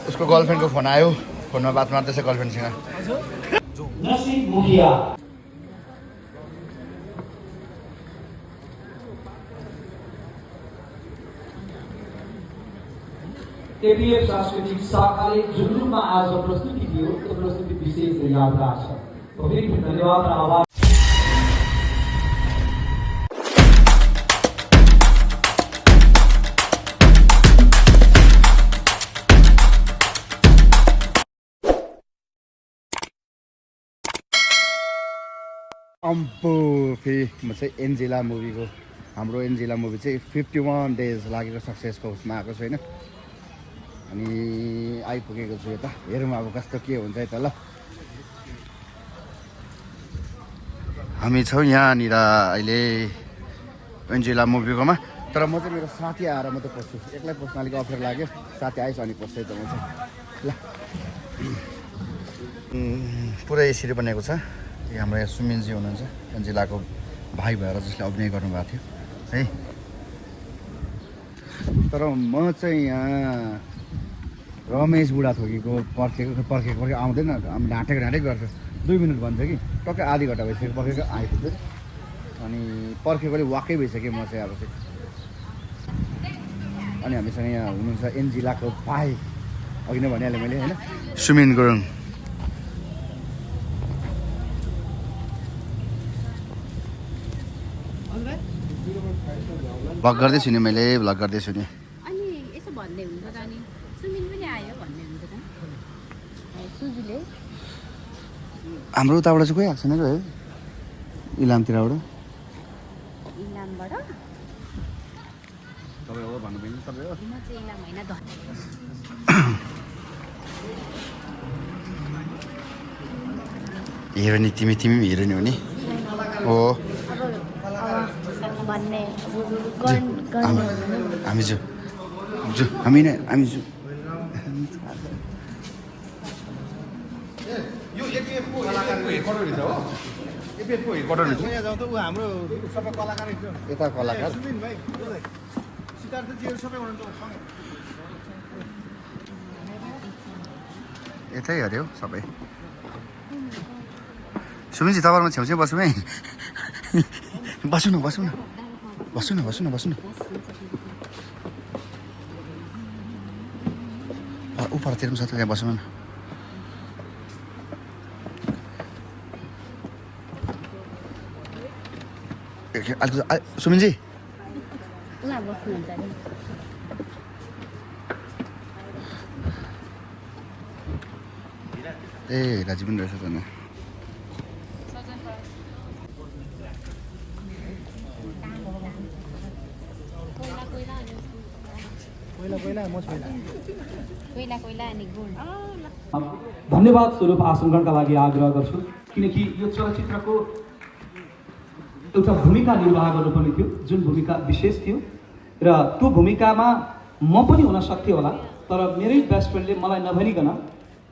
उसको गर्लफ्रेन्डको फोन आयो फोनमा बात मार्दैछ गर्लफ्रेन्डसँग नसीब मुखिया केपीएफ सांस्कृतिक शाखाले जुन रूपमा आज प्रस्तुति दियो त्यो प्रस्तुति विशेष याद राख्छ फेरि धन्यवाद र आभार अम्पो फेरि म चाहिँ एन्जेला मुभीको हाम्रो एन्जेला मुभी चाहिँ 51 डेज लागेको सक्सेसको उसमा आएको छु होइन अनि आइपुगेको छु यता हेरौँ अब कस्तो के हुन्छ यता ल हामी छौँ यहाँनिर अहिले एन्जेला मुभीकोमा तर म चाहिँ मेरो साथी आएर मात्रै पस्छु एक्लै पस्न अलिक अप्ठ्यारो लाग्यो साथी आइस अनि पस्छु त म चाहिँ ल पुरै यसरी बनेको छ हाम्रो यहाँ सुमिनजी हुनुहुन्छ एन्जेलाको भाइ भएर जसले अभिनय गर्नुभएको थियो है तर म चाहिँ यहाँ रमेश बुढाथोकीको पर्खेको आउँदैन हामी ढाँटेको गर्छ 2 मिनट भन्छ कि टक्कै आधी घन्टा भइसक्यो पर्खेको आइपुग्छ अनि पर्खेकोले वाक्कै भइसक्यो म चाहिँ अब चाहिँ अनि हामीसँग यहाँ हुनुहुन्छ एन्जेलाको भाइ अघि नै भनिहालेँ मैले होइन सुमिन गुरुङ भ्लग गर्दैछु नि मैले भ्लग गर्दैछु नि अनि यसो भन्ने हुन्छ त अनि सुमिन पनि आयो भन्ने हुन्छ त सुजुले हाम्रो उताबाट चाहिँ कोही आएको छैन है इलामतिरबाट इलामबाट तपाईँ हो भन्नु पनि तपाईँ हो म चाहिँ इलाम होइन हेर नि तिमी पनि हेर नि हो नि हो भन्ने हामी जो हामी नै हामी जो यो एपिएफको हेडक्वार्टर रहेछ हो एपिएफको हेडक्वार्टर रहेछ यहाँ जाउँ त ऊ हाम्रो सबै कलाकार यता कलाकार सुमिन भाइ सिद्धार्थ जीहरू सबै हुनुहुन्छ यतै हेऱ्यो सबै सुमिनजी तपाईँहरूमा छेउछेउ बसौँ है बस्नु न उपरतिर पनि छ त त्यहाँ बस्नु न सुमिनजी ए राजी पनि रहेछ त धन्यवाद स्वरूप आसन ग्रहणका लागि आग्रह गर्छु किनकि यो चलचित्रको एउटा भूमिका निर्वाह गर्नुपर्ने थियो जुन भूमिका विशेष थियो र त्यो भूमिकामा म पनि हुन सक्थेँ होला तर मेरै बेस्ट फ्रेन्डले मलाई नभनिकन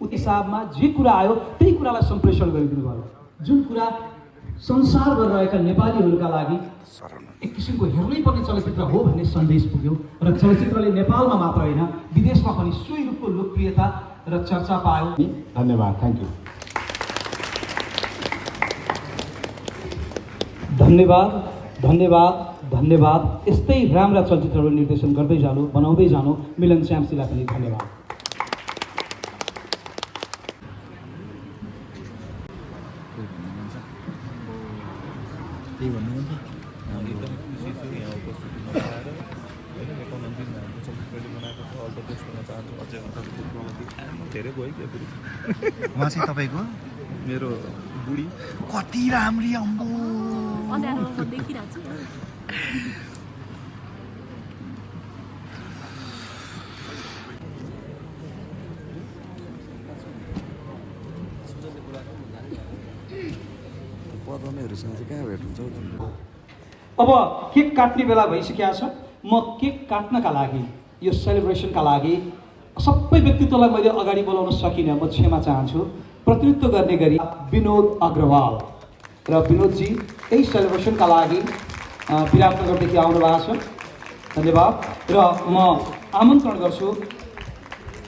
उस हिसाबमा जे कुरा आयो त्यही कुरालाई सम्प्रेषण गरिदिनु भयो जुन कुरा संसारभर रहेका नेपालीहरूका लागि एक किसिमको हेर्नै पर्ने चलचित्र हो भन्ने सन्देश पुग्यो र चलचित्रले नेपालमा मात्र होइन विदेशमा पनि सोही रूपको लोकप्रियता र चर्चा पायो धन्यवाद थ्याङ्क यू धन्यवाद यस्तै राम्रा चलचित्रहरू निर्देशन गर्दै जानु बनाउँदै जानु मिलन च्याम्सीलाई पनि धन्यवाद उहाँ चाहिँ तपाईँको मेरो बुढी कति राम्री अम्बो देखिरहेको छु पदमेहरूसँग चाहिँ कहाँ भेट हुन्छ अब केक काट्ने बेला भइसकेको छ म केक काट्नका लागि यो सेलिब्रेसनका लागि सबै व्यक्तित्वलाई मैले अगाडि बोलाउन सकिनँ म क्षमा चाहन्छु प्रतिनिधित्व गर्ने गरी विनोद अग्रवाल र विनोदजी यही सेलिब्रेसनका लागि विराटनगरदेखि आउनु भएको छ धन्यवाद र म आमन्त्रण गर्छु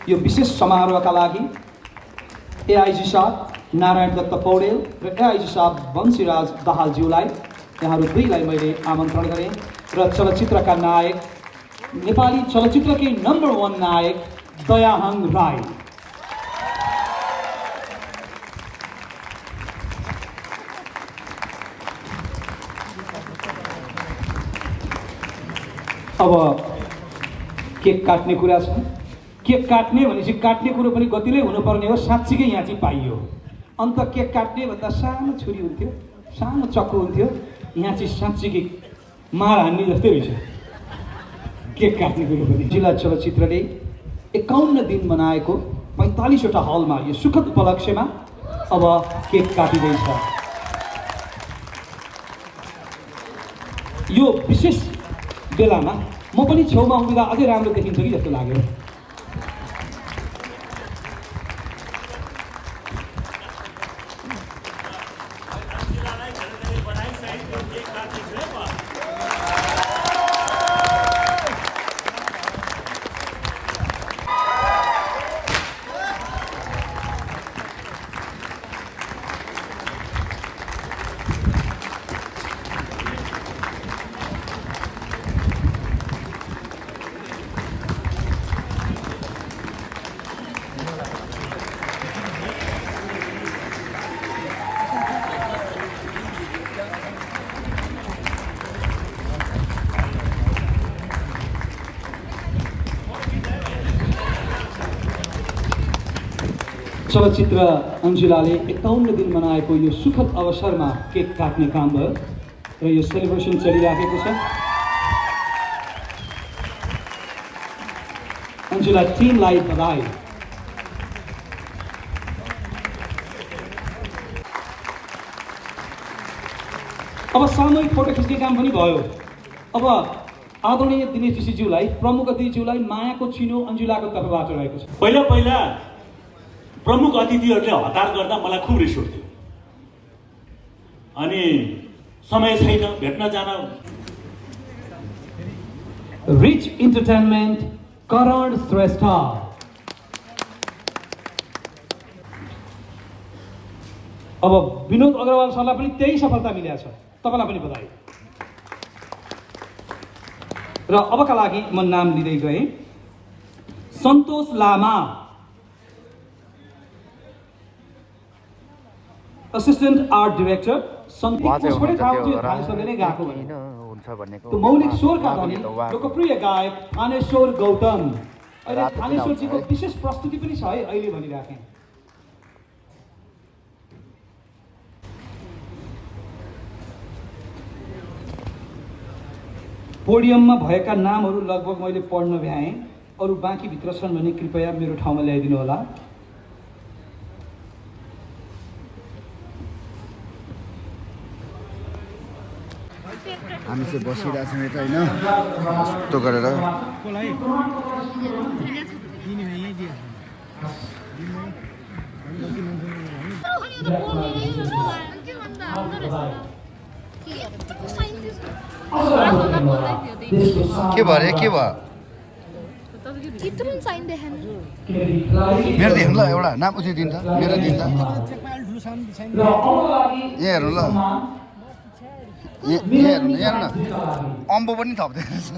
यो विशेष समारोहका लागि एआइजी साहब नारायण दत्त पौडेल र एआइजी साहब वंशीराज दाहालज्यूलाई यहाँहरू दुईलाई मैले आमन्त्रण गरेँ र चलचित्रका नायक नेपाली चलचित्रकै नम्बर 1 नायक दयाहाङ राई। अब केक काट्ने कुरा छ। केक काट्ने भनेपछि काट्ने कुरो पनि गतिलै हुनुपर्ने हो, साँच्चीकै यहाँ चाहिँ पाइयो। अन्त केक काट्ने भन्दा सानो छुरी हुन्थ्यो, सानो चक्कु हुन्थ्यो, यहाँ चाहिँ साँच्चीकै मार हान्ने जस्तै रहेछ केक काट्ने कुरो पनि। जिल्ला चलचित्रले 51 दिन मनाएको 45वटा हलमा यो सुखद उपलक्ष्यमा अब केक काटिँदैछ। यो विशेष बेलामा म पनि छेउमा उभिँदा अझै राम्रो देखिन्छ कि जस्तो लाग्यो। चलचित्र अन्जुलाले 51 दिन मनाएको यो सुखद अवसरमा केक काट्ने काम भयो र यो सेलिब्रेसन चलिराखेको छ। अन्जुला टिमलाई बधाई। अब सामूहिक फोटो खिच्ने काम पनि भयो। अब आदरणीय दिनेश ऋषिज्यूलाई, प्रमुख अतिथिज्यूलाई मायाको चिनो अन्जुलाको तर्फबाट रहेको छ। पहिला प्रमुख अतिथिहरूले हतार गर्दा मलाई खुब रिस उठ्थ्यो अनि समय छैन भेट्न जान। Rich entertainment Karan Shrestha. अब विनोद अग्रवाल सरलाई पनि त्यही सफलता मिलेको छ, तपाईँलाई पनि बधाई। र अबका लागि म नाम लिँदै गएँ। सन्तोष लामा, असिस्टेन्ट आर्ट डिरेक्टर। मौलिक स्वरका धनी लोकप्रिय गायक थानेश्वर गौतम। अहिले थानेश्वरजीको विशेष प्रस्तुति पनि छ है, अहिले भनिराखेँ। पोडियममा भएका नामहरू लगभग मैले पढ्न भ्याएँ, अरू बाँकी भित्र छन् भने कृपया मेरो ठाउँमा ल्याइदिनु होला। हामी चाहिँ बसिरहेको छौँ यता होइन, यस्तो गरेर। के भयो अरे, के भयो? मेरो देख्नु ल, एउटा नाम उठ्यो दिन त, मेरो दिन त। यहाँ हेर्नु ल, यहाँ न अम्बो पनि थप्दै रहेछ।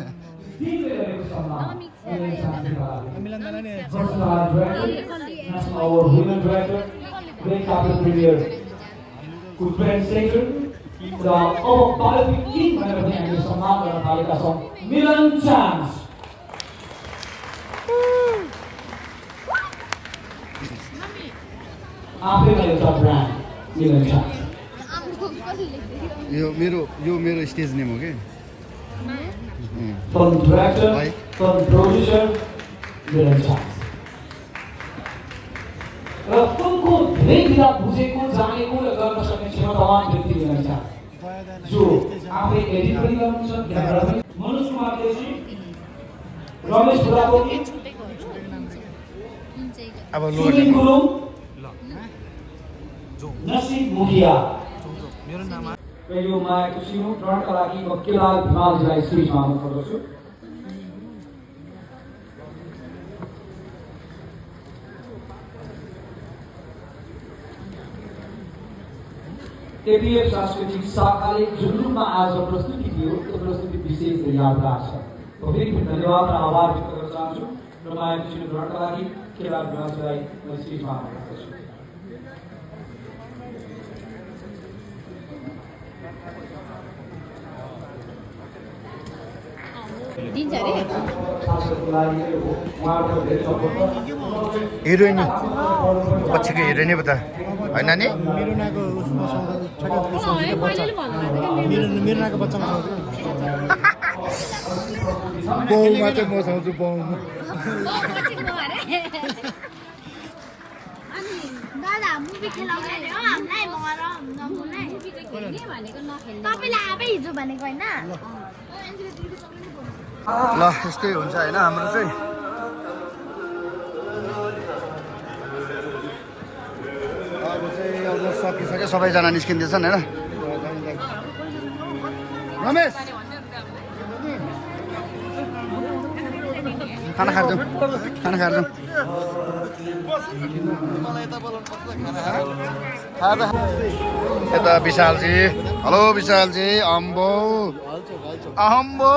यो मेरो स्टेज नेम हो कि। Film director, film producer, मिलन चान्स। र फिल्मको धेरै विधा बुझेको, जानेको र गर्न सक्ने क्षमतावान व्यक्ति मिलन चान्स, जो आफै एडिट पनि गर्नुहुन्छ, क्यामेरा पनि। मनोज कुमार केसी, रमेश बुढाकोटी, अब सुनिल गुरुङ, नसीब मुखिया। र यो मायाको सिनो ग्रहणका लागि म केलाल भिमालजीलाई स्टेजमा आउनु पर्दछु। केपीएफ सांस्कृतिक शाखाले जुन रूपमा आज प्रस्तुति दियो त्यो प्रस्तुति विशेष यादगार छ। फेरि धन्यवाद र आभार व्यक्त गर्न चाहन्छु र माया चिनो ग्रहणका लागि केदार विराजलाई म स्टेजमा आग्रह गर्छु। दिन्छ अरे हिरोइन पछिको हिरोइनै पो त होइन नि मेरो नाको बच्चामा बाउमा चाहिँ म सुहाउँछु बाउमा दादा मुभी खेलाउने हो हामीलाई भएर नबोल्ने भनेको नखेल्ने तपाईँले आफै हिजो भनेको होइन ल यस्तै हुन्छ होइन हाम्रो चाहिँ अब चाहिँ अब सकिसक्यो सबैजना निस्किँदैछन् होइन रमेश खाना खाएर जाउँ खाना खाएर जाउँ यता विशालजी हेलो विशालजी अम्बो अम्बो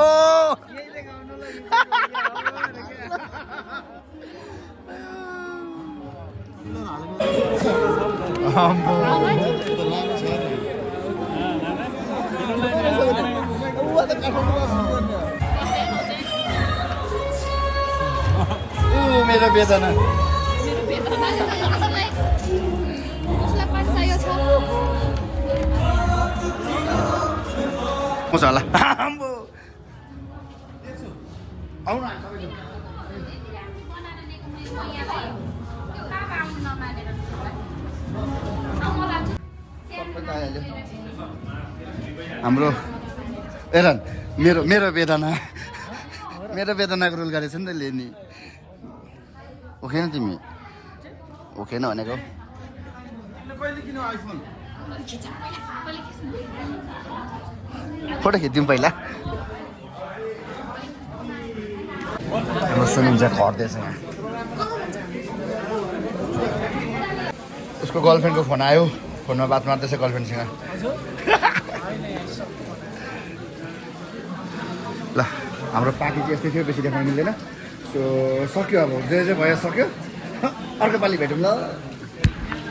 मेरो वेदना मजा होला आउनु हाम्रो एरन मेरो मेरो वेदनाको रोल गरेछ नि त लिने ओखेन तिमी ओखेन भनेको फोटो खिच्यौँ पहिला सुनिल चाहिँ खर्दैछ यहाँ उसको गर्लफ्रेन्डको फोन आयो फोनमा बात मार्दैछ गर्लफ्रेन्डसँग ल हाम्रो पार्टी चाहिँ यस्तै थियो बेसी देखाउनु मिल्दैन सो सक्यो अब जे भयो सक्यो अर्को पालि भेटौँ ल